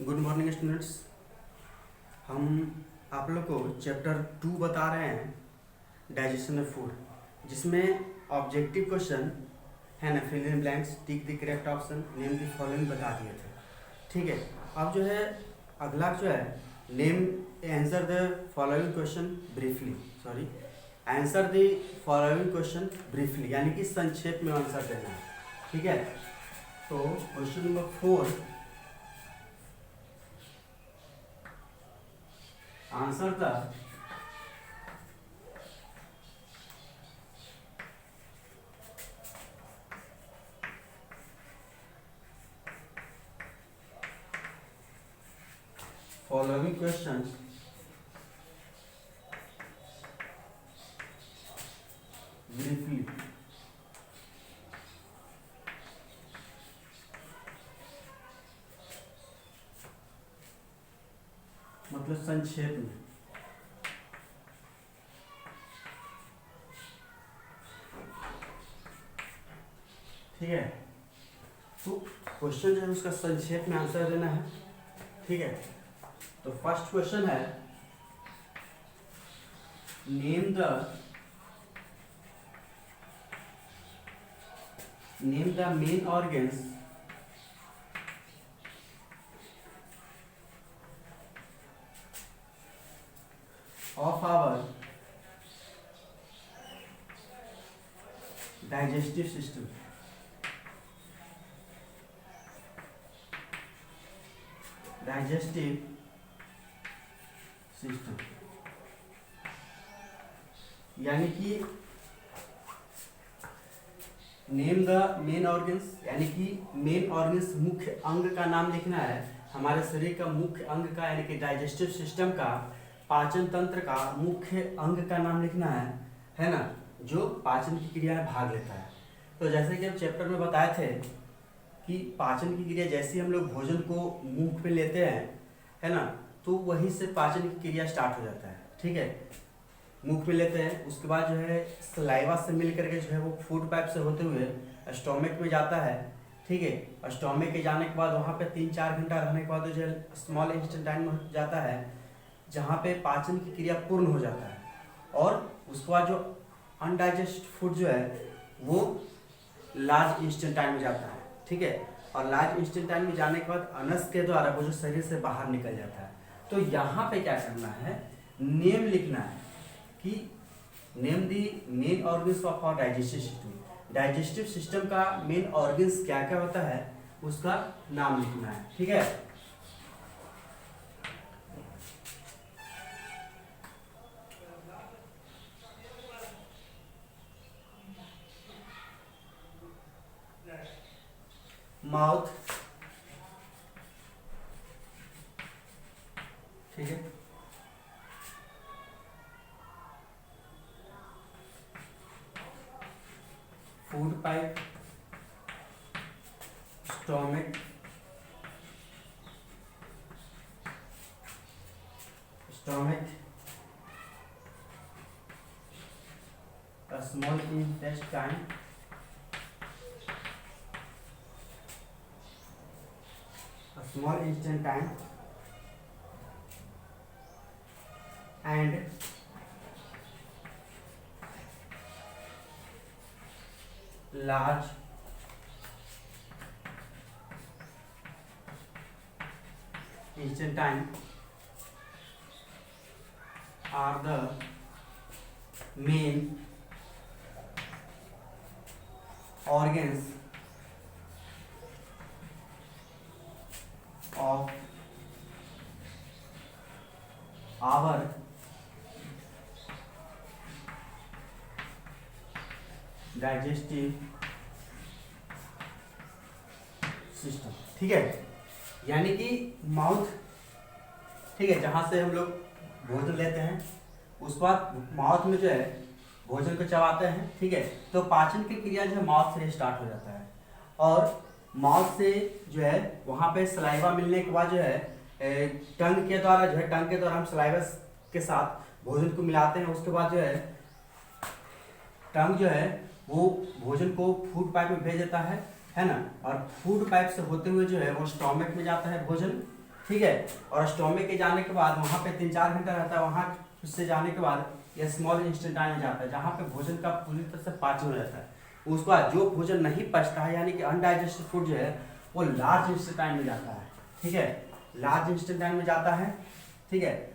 Good morning students. हम आप लोग को चैप्टर 2 बता रहे हैं डाइजेशन ऑफ फूड, जिसमें ऑब्जेक्टिव क्वेश्चन है ना, fill in blanks, tick the correct option, name the following बता दिए थे। ठीक है, अब जो है अगला जो है name answer the following question briefly, answer the following question briefly, यानी कि संक्षेप में आंसर देना है। ठीक है, तो question number 4 answer the following questions briefly। मतलब संक्षेप में। ठीक है, तो क्वेश्चन जो है उसका संक्षेप में आंसर देना है। ठीक है, तो फर्स्ट क्वेश्चन है name the main organs of our digestive system। digestive system यानी कि नेम द मेन ऑर्गन्स, यानी कि मेन ऑर्गन्स मुख्य अंग का नाम लिखना है। हमारे शरीर का मुख्य अंग का, यानी कि डाइजेस्टिव सिस्टम का, पाचन तंत्र का मुख्य अंग का नाम लिखना है ना, जो पाचन की क्रिया में भाग लेता है। तो जैसे कि हम चैप्टर में बताए थे कि पाचन की क्रिया जैसे हम लोग भोजन को मुंह पे लेते हैं, है ना, तो वहीं से पाचन की क्रिया स्टार्ट हो जाता है। ठीक है, मुंह पे लेते हैं, उसके बाद जो है सलाइवा से मिल करके जो है वो फूड पाइप से होते हुए स्टोमक में जाता है। ठीक है, स्टोमक के जाने के बाद वहाँ पे 3-4 घंटा रहने के बाद जो है स्मॉल इंटेस्टाइन में जाता है, जहाँ पे पाचन की क्रिया पूर्ण हो जाता है। और उसके बाद जो अनडाइजेस्ट फूड जो है वो लार्ज इंटेस्टाइन में जाता है। ठीक है, और लार्ज इंटेस्टाइन में जाने के बाद अनस के द्वारा वो जो शरीर से बाहर निकल जाता है। तो यहाँ पे क्या करना है, नेम लिखना है कि name the main organs of our digestive system. Digestive system का मेन ऑर्गन्स क्या क्या होता है उसका नाम लिखना है। ठीक है, माउथ, ठीक है, food pipe, stomach, small intestine, small intestine and large intestine are the main organs of our digestive system. ठीक है, यानी कि माउथ, ठीक है, जहाँ से हम लोग भोजन लेते हैं, उसके बाद माउथ में जो है भोजन को चबाते हैं। ठीक है, तो पाचन की क्रिया जो है माउथ से स्टार्ट हो जाता है, और माउथ से जो है वहाँ पे सलाइवा मिलने के बाद जो है टंग के द्वारा हम सलाइवा के साथ भोजन को मिलाते हैं। उसके बाद जो है टंग जो है वो भोजन को फूड पाइप में भेज देता है ना, और फूड पाइप से होते हुए जो है वो स्टोमक में जाता है भोजन। ठीक है। और स्टोमक के जाने के बाद वहाँ पे 3-4 घंटा रहता है, वहाँ से जाने के बाद ये स्मॉल इंटेस्टाइन में जाता है, जहाँ पे भोजन का पूरी तरह से पाचन हो जाता है। उसके बाद जो भोजन नहीं पचता है यानी कि अनडाइजेस्टेड फूड जो है वो लार्ज इंटेस्टाइन में जाता है, ठीक है, लार्ज इंटेस्टाइन में जाता है, ठीक है।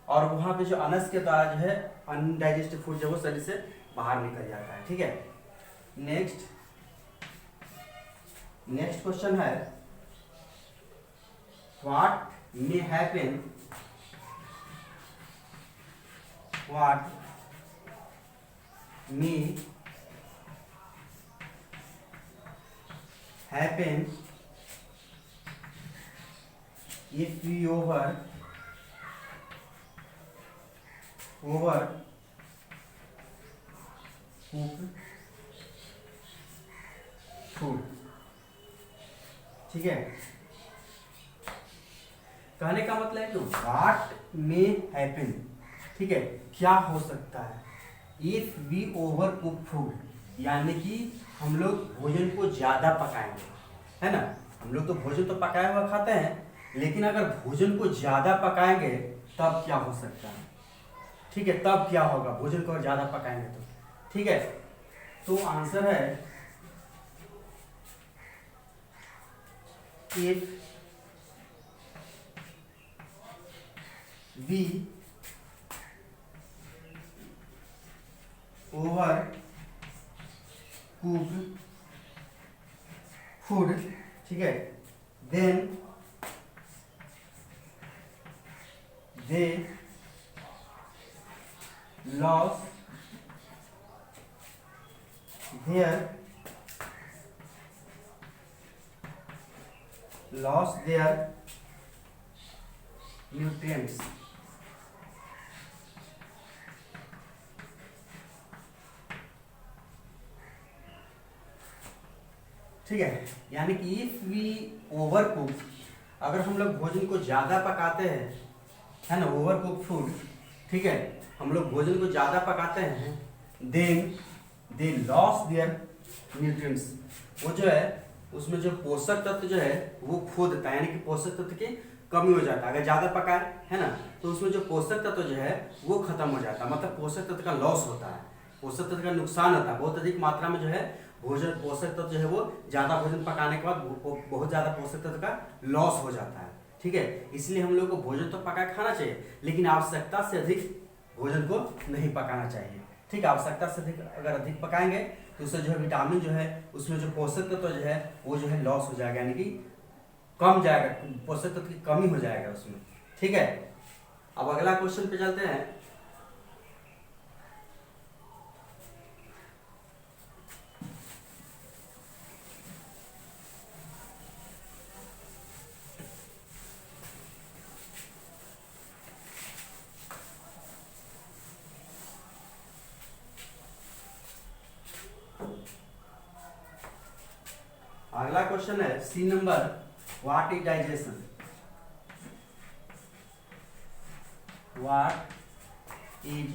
और वहाँ पे जो अनस के द्वारा जो है अनडाइजेस्टेड फूड जो है वो शरीर से बाहर निकल जाता है, ठीक है। नेक्स्ट क्वेश्चन है what may happen if we over cook food, ठीक है। कहने का मतलब है कि व्हाट मे हैपन, ठीक है, क्या हो सकता है if we over cook food, यानी कि हम लोग भोजन को ज्यादा पकाएंगे, है ना। हम लोग तो भोजन तो पकाया हुआ खाते हैं, लेकिन अगर भोजन को ज्यादा पकाएंगे तब क्या हो सकता है, ठीक है, तब क्या होगा भोजन को ज्यादा पकाएंगे तो, ठीक है। तो आंसर है if we over cook food, ठीक है, then they lose their nutrients, ठीक है। यानी कि इफ वी ओवर कुक, अगर हम लोग भोजन को ज्यादा पकाते हैं, है ना, ओवर कुक फूड, ठीक है, हम लोग भोजन को ज्यादा पकाते हैं, then they lose their nutrients, वो जो है उसमें जो पोषक तत्व जो है वो खो देता है, यानी कि पोषक तत्व की कमी हो जाता है। अगर ज्यादा पकाए, है ना, तो उसमें जो पोषक तत्व जो है वो खत्म हो जाता है, मतलब पोषक तत्व का लॉस होता है, पोषक तत्व का नुकसान होता है। बहुत अधिक मात्रा में जो है भोजन पोषक तत्व जो है वो ज्यादा भोजन पकाने के बाद बहुत ज्यादा पोषक तत्व का लॉस हो जाता है, ठीक है। इसलिए हम लोग को भोजन तो पका खाना चाहिए, लेकिन आवश्यकता से अधिक भोजन को नहीं पकाना चाहिए, ठीक है। आवश्यकता से अगर अधिक पकाएंगे तो उससे जो है विटामिन जो है उसमें जो पोषक तत्व जो है वो जो है लॉस हो जाएगा, यानी कि कम जाएगा, पोषक तत्व की कमी हो जाएगा उसमें, ठीक है। अब अगला क्वेश्चन पे चलते हैं। अगला क्वेश्चन है C number, what is digestion, what is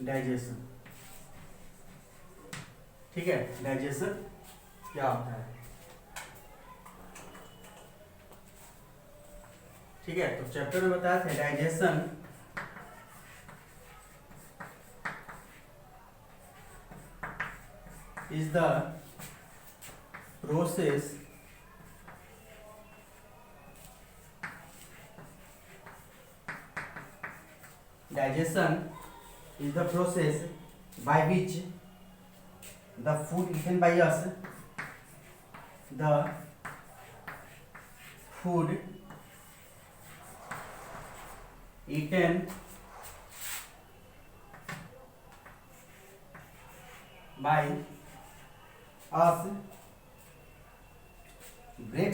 digestion, ठीक है, डाइजेशन क्या होता है, ठीक है। तो चैप्टर में बताया था digestion is the process by which the food eaten by us, the food eaten by us breaks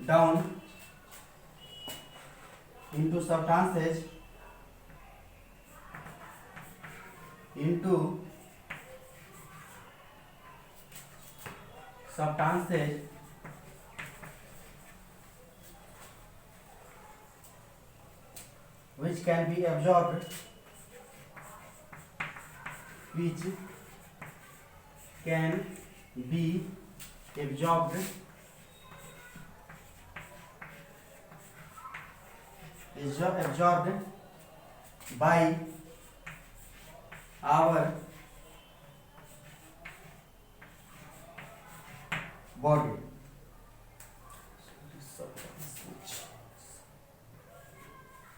down into substances which can be absorbed, which can be absorbed by our body.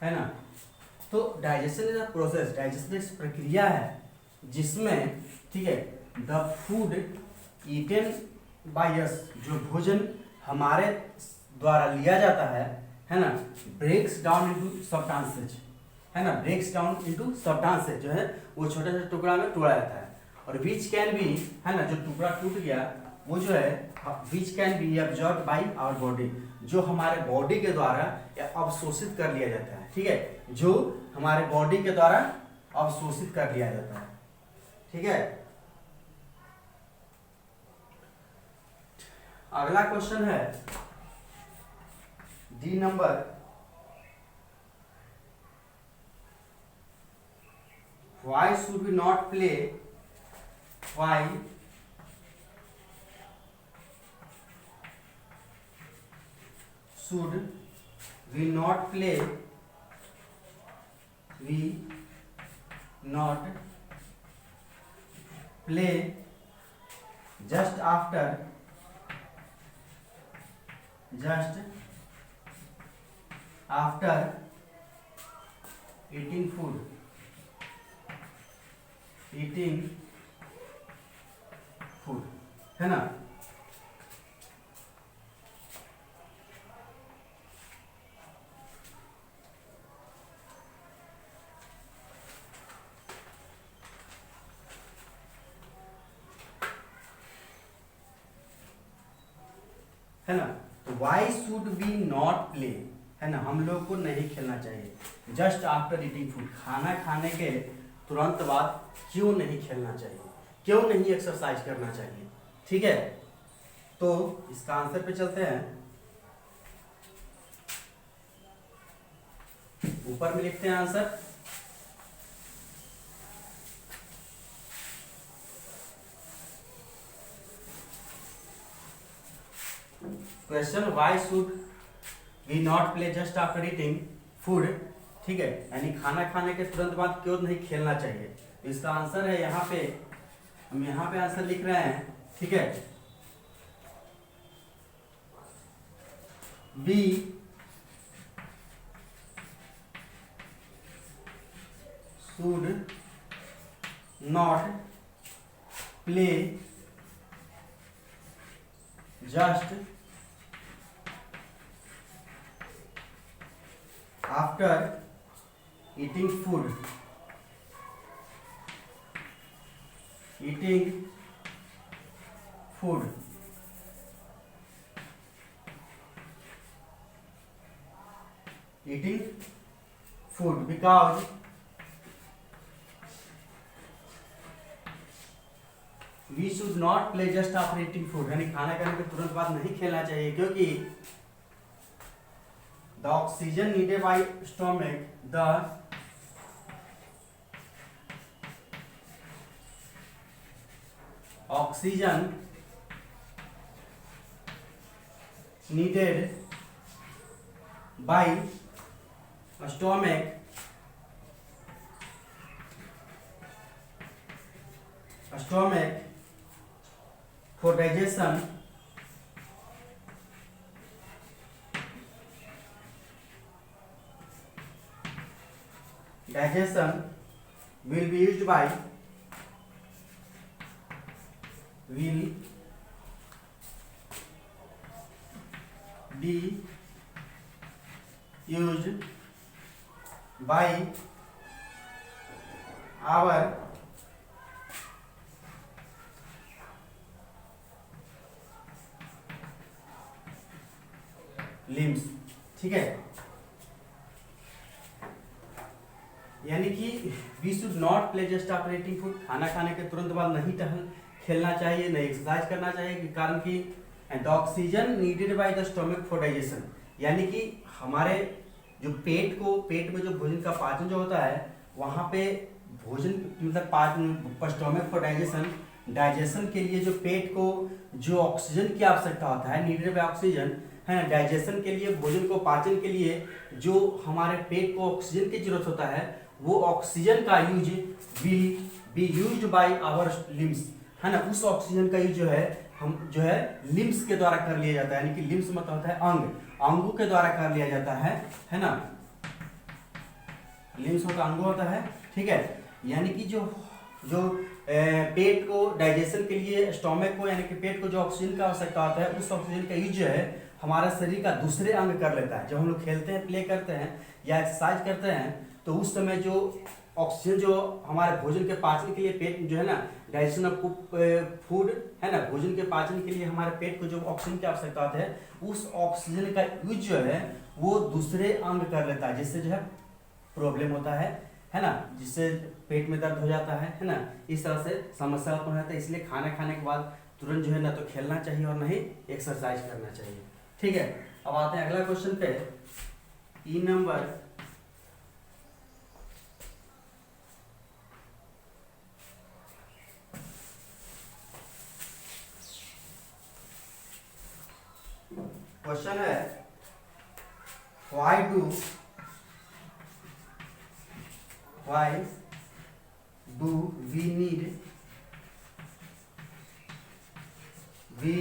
है ना। तो digestion is a process, digestion एक प्रक्रिया है जिसमें, ठीक है, the food eaten by us, जो भोजन हमारे द्वारा लिया जाता है ना, ब्रेक्स डाउन इनटू सब्सटेंसेज, है ना, ब्रेक्स डाउन इनटू सब्सटेंसेज, जो है वो छोटे छोटे टुकड़ा में तोड़ा जाता है। और विच कैन बी, है ना, जो टुकड़ा टूट गया वो जो है which can be absorb by our body, जो हमारे बॉडी के द्वारा अवशोषित कर लिया जाता है, ठीक है, जो हमारे बॉडी के द्वारा अवशोषित कर लिया जाता है, ठीक है। अगला क्वेश्चन है D number, why should we not play, why should we not play, we not play just after eating food, है ना। है ना, तो why should be not play, है ना, हम लोग को नहीं खेलना चाहिए जस्ट आफ्टर ईटिंग फूड, खाना खाने के तुरंत बाद क्यों नहीं खेलना चाहिए, क्यों नहीं एक्सरसाइज करना चाहिए, ठीक है। तो इसका आंसर पे चलते हैं, ऊपर में लिखते हैं answer. Question why should we not play just after eating food, ठीक है, यानी खाना खाने के तुरंत बाद क्यों नहीं खेलना चाहिए। इसका आंसर है यहाँ पे, हम यहाँ पे आंसर लिख रहे हैं, ठीक है, we should not play just after eating food, because we should not play just after eating food, यानी खाना खाने के तुरंत बाद नहीं खेलना चाहिए, क्योंकि the oxygen needed by stomach, the oxygen needed by stomach for digestion will be used by our limbs, ठीक है। यानी कि we should not play just after eating food, खाना खाने के तुरंत बाद नहीं खेलना चाहिए, नहीं एक्सरसाइज करना चाहिए, कारण कि the oxygen needed by the stomach for digestion, यानी कि हमारे जो पेट में जो भोजन का पाचन जो होता है, वहाँ पे भोजन मतलब पाचन स्टोमक फॉर डाइजेशन के लिए जो पेट को जो ऑक्सीजन की आवश्यकता होता है, नीडेड बाय ऑक्सीजन, है ना, डाइजेशन के लिए, भोजन को पाचन के लिए जो हमारे पेट को ऑक्सीजन की जरूरत होता है, वो ऑक्सीजन का use will be used by our limbs, है ना, उस ऑक्सीजन का यूज जो है हम जो है लिम्स के द्वारा कर लिया जाता है, यानी कि लिम्स मतलब होता है अंग, अंगों के द्वारा कर लिया जाता है ना, लिम्स होता अंग होता है, ठीक है। यानी कि जो पेट को डाइजेशन के लिए, स्टोमक को यानी कि पेट को जो ऑक्सीजन का आवश्यकता होता है, उस ऑक्सीजन का यूज जो है हमारा शरीर का दूसरे अंग कर लेता है। जब हम लोग खेलते हैं, प्ले करते हैं या एक्सरसाइज करते हैं, तो उस समय जो ऑक्सीजन जो हमारे भोजन के पाचन के लिए पेट जो है ना, डाइजेशन ऑफ फूड, है ना, भोजन के पाचन के लिए हमारे पेट को जो ऑक्सीजन की आवश्यकता होती है, उस ऑक्सीजन का यूज जो है वो दूसरे अंग कर लेता है, जिससे जो है प्रॉब्लम होता है ना, जिससे पेट में दर्द हो जाता है ना, इस तरह से समस्या उत्पन्न होता है। इसलिए खाना खाने के बाद तुरंत जो है ना तो खेलना चाहिए और नहीं एक्सरसाइज करना चाहिए, ठीक है। अब आते हैं अगला क्वेश्चन पे, ई नंबर क्वेश्चन है, why do we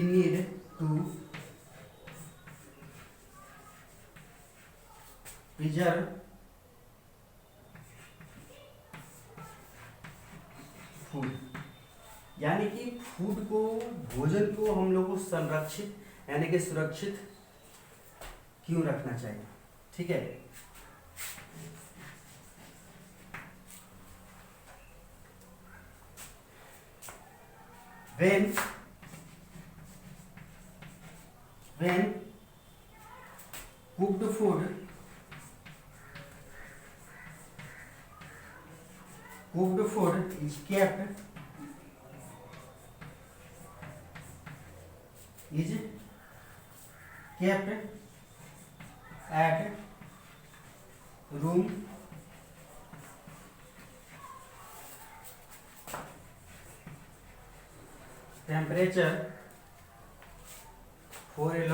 need to preserve food, यानी कि फूड को, भोजन को हम लोग को संरक्षित यानी कि सुरक्षित क्यों रखना चाहिए, ठीक है। when cooked food is kept at room temperature for a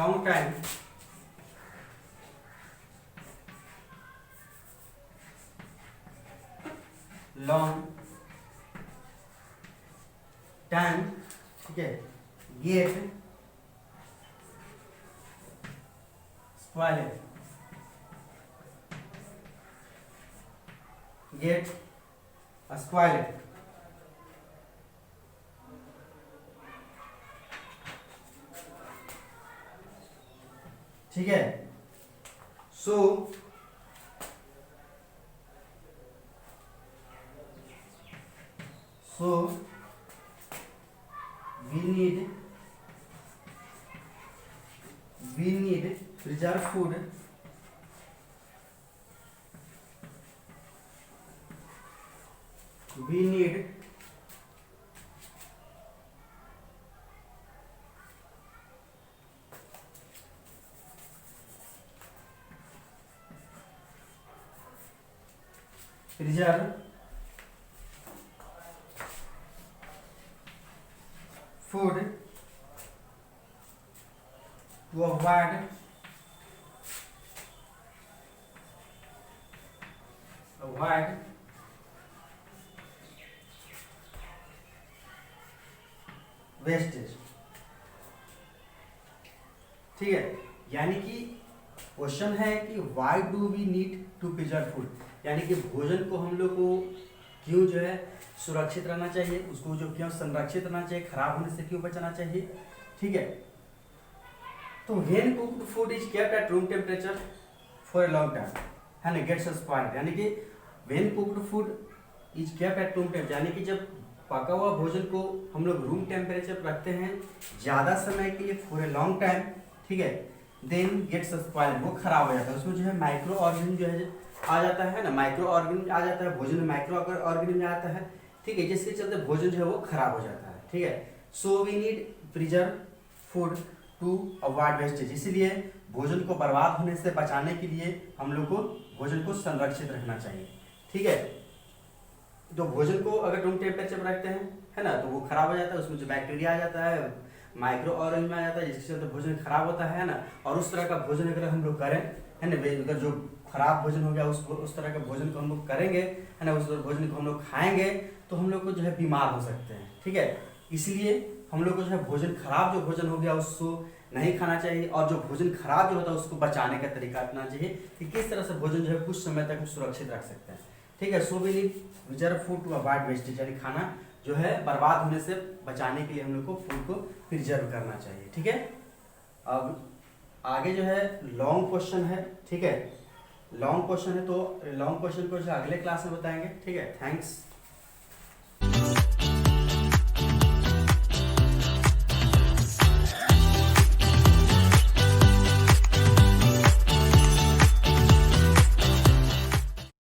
long time, ठीक है, get spoiled, ठीक है। सो we need preserve food to avoid wastage, ठीक है। यानी कि क्वेश्चन है कि why do we need to preserve food, यानी कि भोजन को हम लोग को क्यों जो है सुरक्षित रहना चाहिए, उसको जो क्यों संरक्षित रहना चाहिए, खराब होने से क्यों बचाना चाहिए, ठीक है। तो when cooked food is kept at room temperature for a long time, है ना, गेट्स स्पॉइल्ड, यानी कि when cooked food is kept at room temperature, यानी कि जब पका हुआ भोजन को हम लोग रूम टेम्परेचर पर रखते हैं ज़्यादा समय के लिए फॉर ए लॉन्ग टाइम, ठीक है, देन गेट्स स्पॉइल्ड, वो खराब हो जाता है, उसमें जो है माइक्रो ऑर्गेनिज्म जो है आ जाता है ना, माइक्रो ऑर्गेनिज्म आ जाता है, भोजन में माइक्रो ऑर्गेनिज्म आता है, ठीक है, जिसके चलते भोजन जो है वो खराब हो जाता है, ठीक है। So we need preserve food to avoid wastage, इसीलिए भोजन को बर्बाद होने से बचाने के लिए हम लोग को भोजन को संरक्षित रखना चाहिए। ठीक है, तो भोजन को अगर रूम टेम्परेचर पर रखते हैं, है ना, तो वो खराब हो जाता है, उसमें जो बैक्टीरिया आ जाता है, माइक्रो ऑर्गेनिज्म आ जाता है, जिसके चलते भोजन खराब होता है ना। और उस तरह का भोजन अगर हम लोग करें, है ना, अगर जो खराब भोजन हो गया उस तरह का भोजन को हम लोग करेंगे, है ना, उस भोजन को हम लोग खाएंगे, तो हम लोग को जो है बीमार हो सकते हैं। ठीक है, इसलिए हम लोग को जो है भोजन खराब जो भोजन हो गया उसको नहीं खाना चाहिए, और जो भोजन खराब जो होता है उसको बचाने का तरीका अपनाना चाहिए कि किस तरह से भोजन जो है कुछ समय तक हम सुरक्षित रख सकते हैं। ठीक है, so we need reserve food to avoid wastage, यानी खाना जो है बर्बाद होने से बचाने के लिए हम लोग को फूड को प्रिजर्व करना चाहिए। ठीक है, अब आगे जो है लॉन्ग क्वेश्चन है। ठीक है, लॉन्ग क्वेश्चन है, तो लॉन्ग क्वेश्चन को जो अगले क्लास में बताएंगे। ठीक है, थैंक्स।